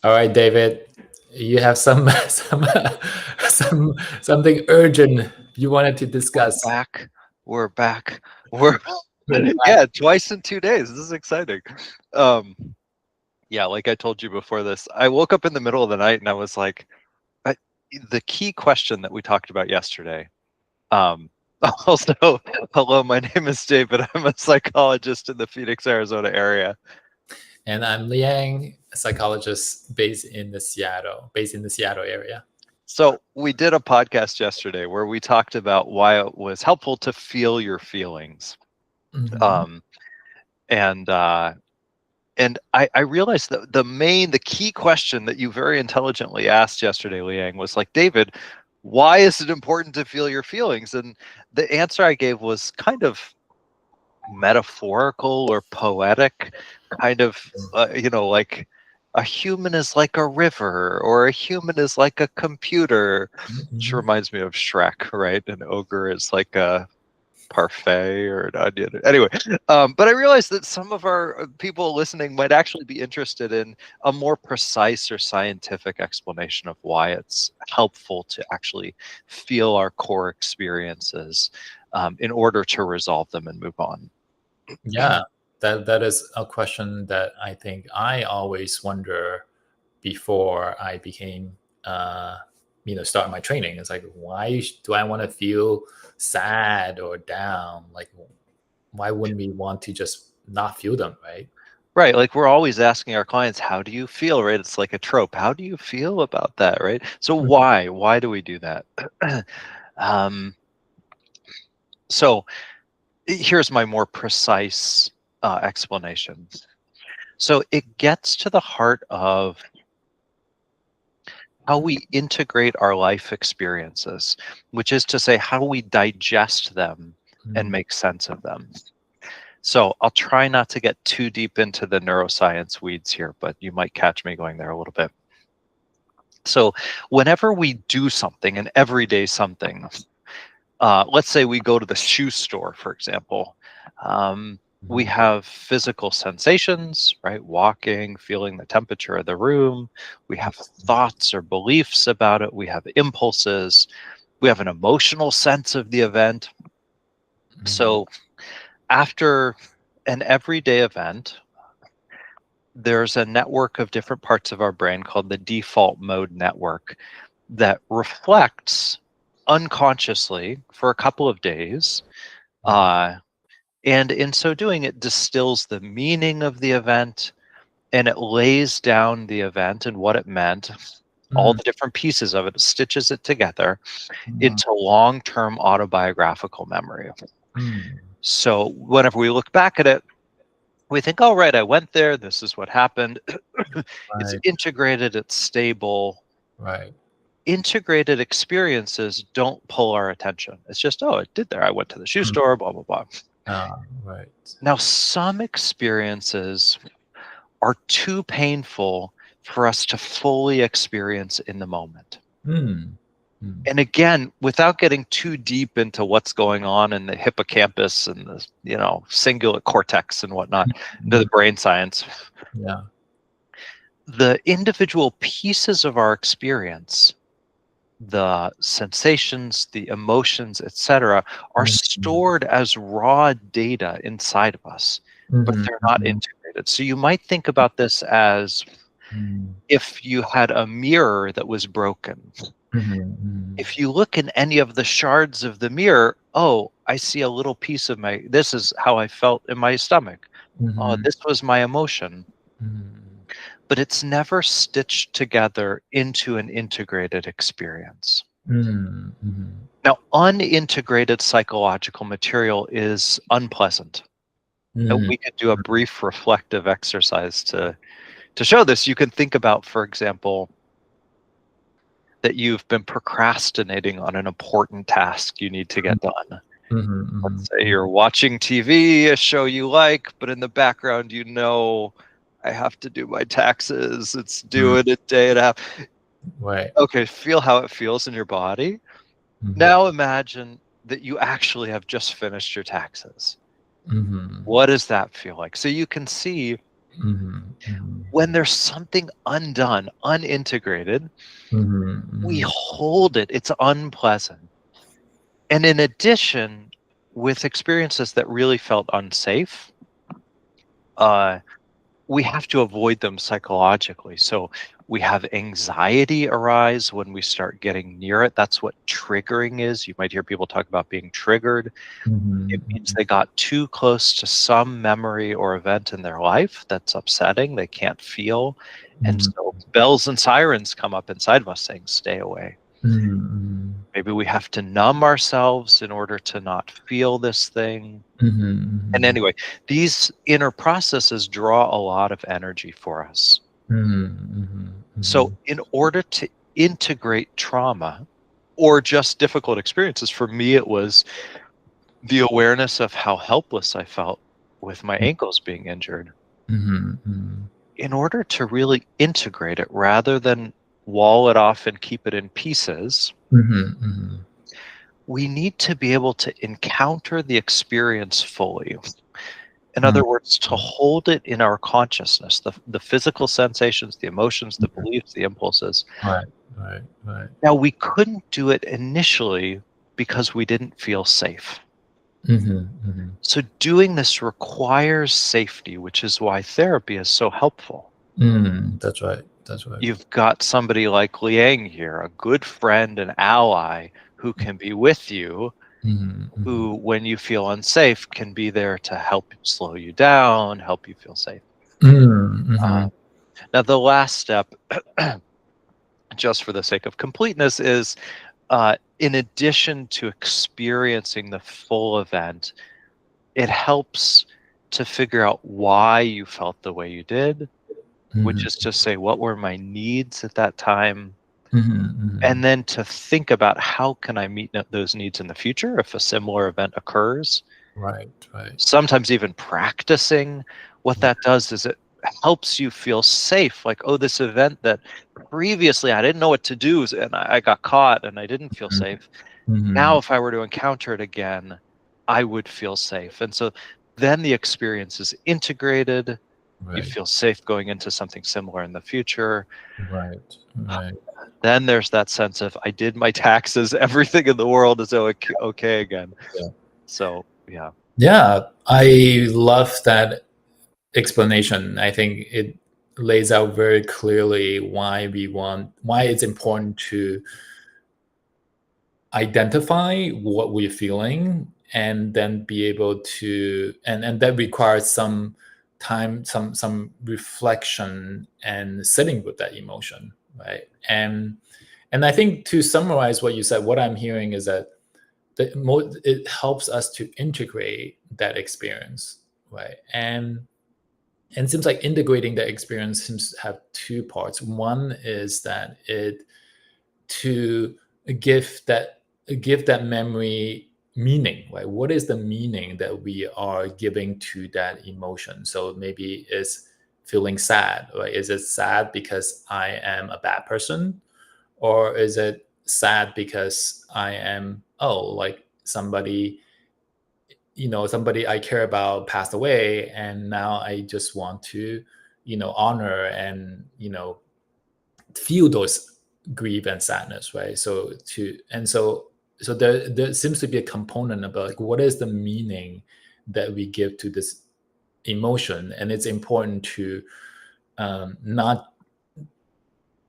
All right, David, you have some something urgent you wanted to We're discuss. back. We're back. We're You're back. yeah, twice in 2 days. This is exciting. Um, yeah, like I told you before this, I woke up in the middle of the night and I was like, I, the key question that we talked about yesterday. Um, also, hello, my name is David. I'm a psychologist in the Phoenix, Arizona area. And I'm Liang, a psychologist based in the Seattle area. So we did a podcast yesterday where we talked about why it was helpful to feel your feelings. Mhm. Um, and I realized that the key question that you very intelligently asked yesterday, Liang, was like, David, why is it important to feel your feelings? And the answer I gave was kind of metaphorical or poetic, kind of, like a human is like a river or a human is like a computer, which Mhm. reminds me of Shrek, right? An ogre is like a parfait or an onion. Anyway, but I realized that some of our people listening might actually be interested in a more precise or scientific explanation of why it's helpful to actually feel our core experiences in order to resolve them and move on. Yeah, that is a question that I think I always wonder before I became, start my training. It's like, why do I want to feel sad or down? Like, why wouldn't we want to just not feel them, right? Right, like we're always asking our clients, how do you feel, right? It's like a trope. How do you feel about that, right? So why do we do that? um, so here's my more precise explanation. So it gets to the heart of how we integrate our life experiences, which is to say how we digest them and Mm. make sense of them. So I'll try not to get too deep into the neuroscience weeds here, but you might catch me going there a little bit. So whenever we do something, an everyday something, let's say we go to the shoe store, for example, we Mhm. have physical sensations, right? Walking, feeling the temperature of the room. We have thoughts or beliefs about it. We have impulses. We have an emotional sense of the event. Mhm. So after an everyday event, there's a network of different parts of our brain called the default mode network that reflects unconsciously for a couple of days. Mhm. And in so doing, it distills the meaning of the event and it lays down the event and what it meant, all Mm. the different pieces of it, stitches it together Mm. into long-term autobiographical memory. Mm. So whenever we look back at it, we think, oh, right, I went there. This is what happened. It's Right. integrated, it's stable. Right. Integrated experiences don't pull our attention. It's just, oh, it did there. I went to the shoe Mm. store, blah, blah, blah. Right. Now, some experiences are too painful for us to fully experience in the moment. Mm. Mm. And again, without getting too deep into what's going on in the hippocampus and the, cingulate cortex and whatnot, into the Mm. brain science, Yeah. the individual pieces of our experience, the sensations, the emotions, etc., are Mhm. stored as raw data inside of us, but Mhm. they're not Mhm. integrated. So you might think about this as Mm. if you had a mirror that was broken. Mhm. Mhm. If you look in any of the shards of the mirror, oh, I see a little piece of this is how I felt in my stomach. Oh, Mhm. this was my emotion. Mhm. But it's never stitched together into an integrated experience. Mhm. Mhm. Now, unintegrated psychological material is unpleasant. And Mhm. we could do a brief reflective exercise to show this. You can think about, for example, that you've been procrastinating on an important task you need to get done. Mhm. Let's Mhm. say you're watching TV, a show you like, but in the background, I have to do my taxes. It's due Mhm. in a day and a half. Right. Okay, feel how it feels in your body. Mhm. Now imagine that you actually have just finished your taxes. Mhm. What does that feel like? So you can see When there's something undone, unintegrated, we Mm-hmm. hold it. It's unpleasant. And in addition, with experiences that really felt unsafe, uh, we have to avoid them psychologically. So we have anxiety arise when we start getting near it. That's what triggering is. You might hear people talk about being triggered. It means they got too close to some memory or event in their life that's upsetting, they can't feel. And so bells and sirens come up inside of us saying, stay away. Mm-hmm. Maybe we have to numb ourselves in order to not feel this thing. And anyway, these inner processes draw a lot of energy for us. So in order to integrate trauma or just difficult experiences, for me, it was the awareness of how helpless I felt with my ankles being injured. In order to really integrate it rather than wall it off and keep it in pieces, we need to be able to encounter the experience fully. In other words, to hold it in our consciousness, the physical sensations, the emotions, the beliefs, the impulses. Right. Now, we couldn't do it initially because we didn't feel safe. So doing this requires safety, which is why therapy is so helpful. That's right. You've got somebody like Liang here, a good friend and ally who can be with you, who, when you feel unsafe, can be there to help slow you down, help you feel safe. Now, the last step, just for the sake of completeness, is in addition to experiencing the full event, it helps to figure out why you felt the way you did, which is to say, what were my needs at that time? And then to think about how can I meet those needs in the future if a similar event occurs. Right. Sometimes even practicing. What that does is it helps you feel safe. Like, oh, this event that previously I didn't know what to do and I got caught and I didn't feel safe. Now, if I were to encounter it again, I would feel safe. And so then the experience is integrated. You feel safe going into something similar in the future. Right. Then there's that sense of, I did my taxes, everything in the world is okay again. Yeah. So, yeah. Yeah, I love that explanation. I think it lays out very clearly why it's important to identify what we're feeling and then be able to, and that requires some time, some reflection and sitting with that emotion, right? And I think, to summarize what you said, what I'm hearing is that it helps us to integrate that experience, right? And it seems like integrating that experience seems to have two parts. One is that to give that memory meaning, right? What is the meaning that we are giving to that emotion? So maybe it's feeling sad, right? Is it sad because I am a bad person? Or is it sad because I am, like somebody I care about passed away, and now I just want to, honor and, feel those grief and sadness, right? So there seems to be a component about, like, what is the meaning that we give to this emotion, and it's important to not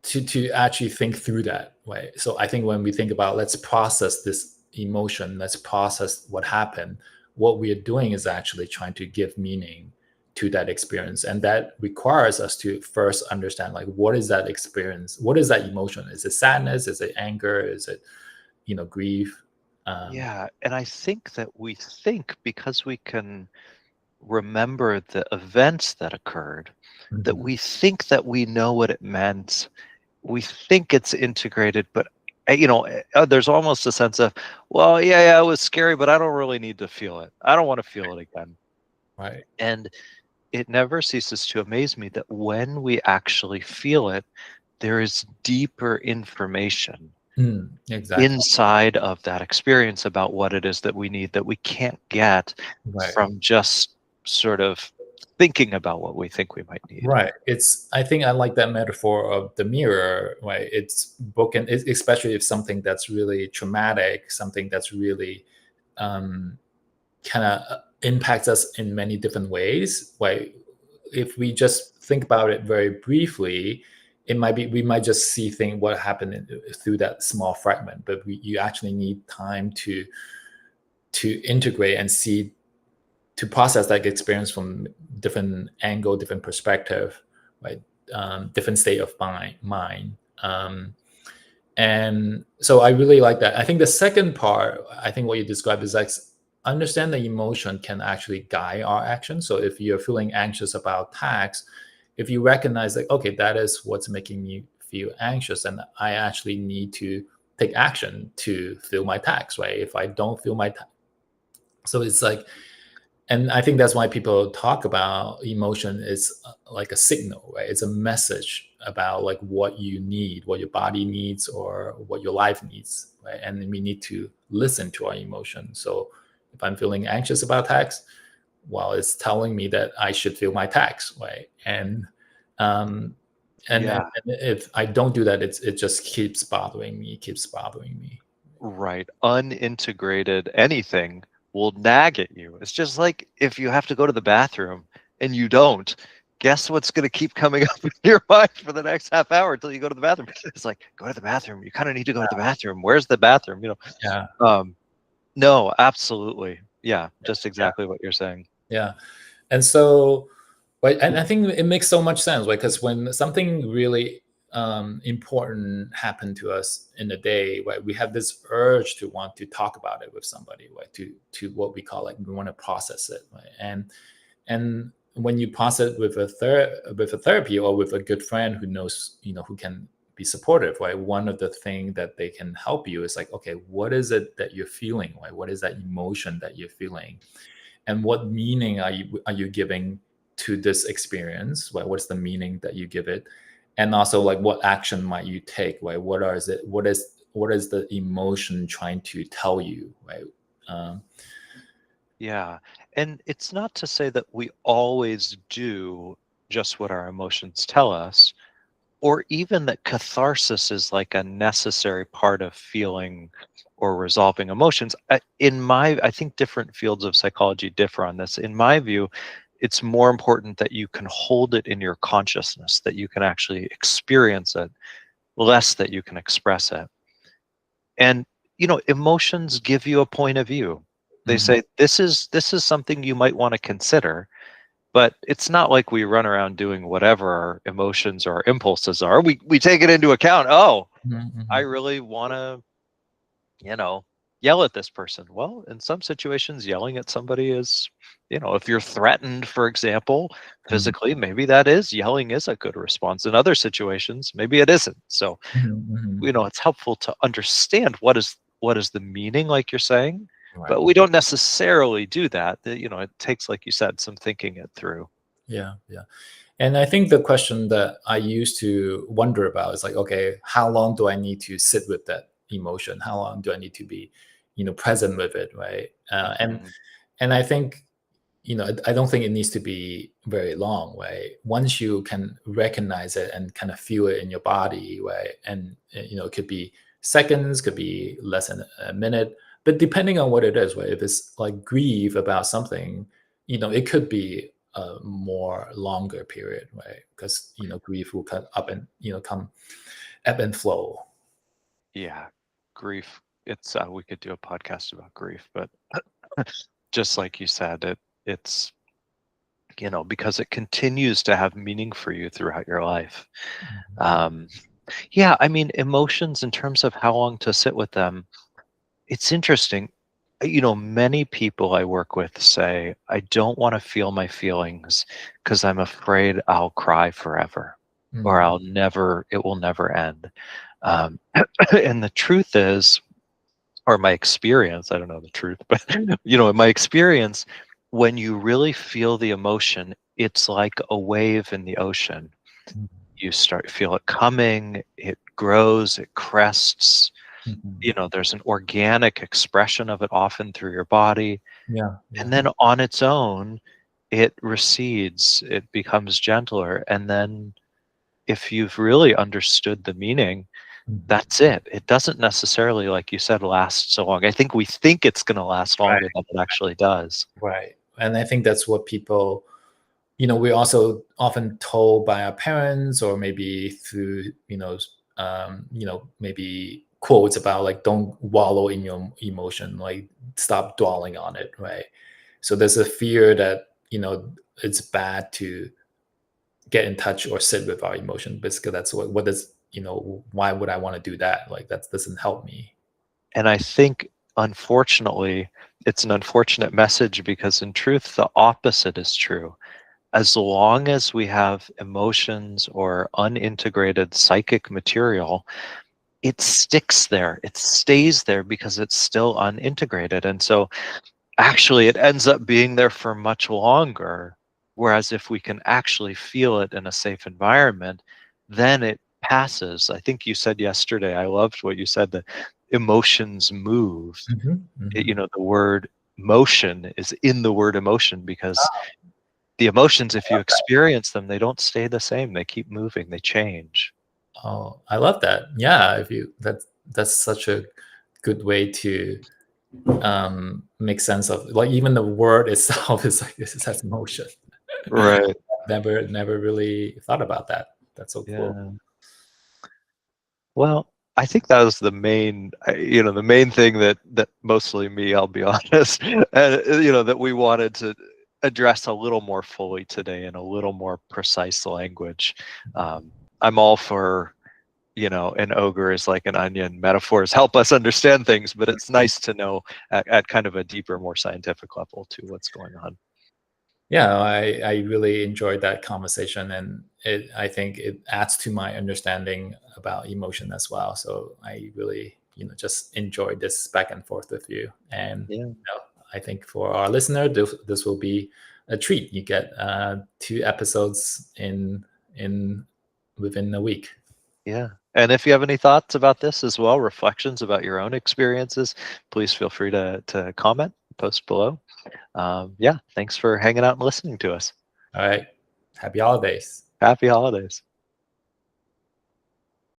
to actually think through that, right? So I think when we think about, let's process this emotion, let's process what happened, what we are doing is actually trying to give meaning to that experience, and that requires us to first understand, like, what is that experience, what is that emotion? Is it sadness? Is it anger? Is it grief? Yeah. And I think that we think, because we can remember the events that occurred, that we think that we know what it meant. We think it's integrated, but there's almost a sense of, well, yeah, it was scary, but I don't really need to feel it. I don't want to feel it again. Right. And it never ceases to amaze me that when we actually feel it, there is deeper information Exactly. inside of that experience about what it is that we need, that we can't get Right. from just sort of thinking about what we think we might need. Right. I think I like that metaphor of the mirror, right? It's broken, especially if something that's really traumatic, something that's really kind of impacts us in many different ways. Right? If we just think about it very briefly, we might just see what happened through that small fragment, but you actually need time to integrate and see, to process that experience from different angle, different perspective, right? Different state of mind. And so I really like that. I think the second part, I think what you described is like, understand the emotion can actually guide our action. So if you're feeling anxious about tax, if you recognize like, okay, that is what's making me feel anxious, and I actually need to take action to feel my tax, right? If I don't feel my tax, so it's like, and I think that's why people talk about emotion is like a signal, right? It's a message about like what you need, what your body needs, or what your life needs, right? And we need to listen to our emotion. So if I'm feeling anxious about tax, well, it's telling me that I should feel my tax, right? Um, and Yeah. if I don't do that, it just keeps bothering me, keeps bothering me. Right. Unintegrated anything will nag at you. It's just like if you have to go to the bathroom and you don't, guess what's going to keep coming up in your mind for the next half hour until you go to the bathroom? It's like, go to the bathroom. You kind of need to go to the bathroom. Where's the bathroom? Yeah. No, absolutely. Yeah. Just Yeah. exactly what you're saying. Yeah. And so, right, and I think it makes so much sense, right? Because when something really important happened to us in the day, right, we have this urge to want to talk about it with somebody, right? To what we call like, we want to process it, right? And when you process it with a therapy or with a good friend who knows, who can be supportive, right? One of the things that they can help you is like, okay, what is it that you're feeling, right? What is that emotion that you're feeling? And what meaning are you giving to this experience, right? What's the meaning that you give it? And also like, what action might you take, right? What is the emotion trying to tell you, right? um, Yeah. And it's not to say that we always do just what our emotions tell us, or even that catharsis is like a necessary part of feeling or resolving emotions. I think different fields of psychology differ on this. In my view, it's more important that you can hold it in your consciousness, that you can actually experience it, less that you can express it. And emotions give you a point of view. They mhm, say this is something you might want to consider, but it's not like we run around doing whatever our emotions or our impulses are. We take it into account. Oh, mhm, I mhm, really want to, yell at this person. Well, in some situations, yelling at somebody is, if you're threatened, for example, mhm, physically, maybe yelling is a good response. In other situations, maybe it isn't. So, mhm, mhm. it's helpful to understand what is the meaning, like you're saying, Right. but we don't necessarily do that. It takes, like you said, some thinking it through. Yeah, yeah. And I think the question that I used to wonder about is like, okay, how long do I need to sit with that emotion? How long do I need to be, present with it, right? Mhm. And I think, I don't think it needs to be very long, right? Once you can recognize it and kind of feel it in your body, right? And it could be seconds, could be less than a minute, but depending on what it is, right? If it's like grief about something, it could be a more longer period, right? Because grief will come up and come ebb and flow. Yeah, grief. It's we could do a podcast about grief, but just like you said, it's because it continues to have meaning for you throughout your life. Mhm. Um, yeah, I mean, emotions in terms of how long to sit with them. It's interesting. Many people I work with say, I don't want to feel my feelings because I'm afraid I'll cry forever, or Mhm. it will never end. Um, and the truth is, or my experience, I don't know the truth, but in my experience, when you really feel the emotion, it's like a wave in the ocean. Mhm. You feel it coming, it grows, it crests. Mhm. There's an organic expression of it often through your body. Yeah, And yeah. then on its own, it recedes, it becomes gentler, and then if you've really understood the meaning, Mhm. that's it. It doesn't necessarily, like you said, last so long. I think we think it's going to last Right, longer than it actually does. right. And I think that's what people, we're also often told by our parents, or maybe through, maybe quotes about like, don't wallow in your emotion, like stop dwelling on it, right? So there's a fear that, it's bad to get in touch or sit with our emotion, because that's what is, why would I want to do that? Like, that doesn't help me. And I think, unfortunately, it's an unfortunate message because, in truth, the opposite is true. As long as we have emotions or unintegrated psychic material, it sticks there. It stays there because it's still unintegrated. And so, actually, it ends up being there for much longer. Whereas if we can actually feel it in a safe environment, then it passes. I think you said yesterday, I loved what you said, that emotions move. Hmm. Hmm. The word motion is in the word emotion because the emotions, if you experience them, they don't stay the same. They keep moving, they change. Oh, I love that. Yeah, if you that's such a good way to make sense of, like, even the word itself is like, this has motion. Right. Never really thought about that. That's so cool. Yeah. Well, I think that was the main thing that mostly me, I'll be honest, that we wanted to address a little more fully today in a little more precise language. Um, I'm all for, an ogre is like an onion. Metaphors help us understand things, but it's nice to know at kind of a deeper, more scientific level too what's going on. Yeah, I really enjoyed that conversation, and I think it adds to my understanding about emotion as well. So I really, just enjoyed this back and forth with you. And Yeah. I think for our listener, this will be a treat. You get 2 episodes in within a week. Yeah. And if you have any thoughts about this as well, reflections about your own experiences, please feel free to comment, post below. Yeah, thanks for hanging out and listening to us. All right. Happy holidays. Happy holidays.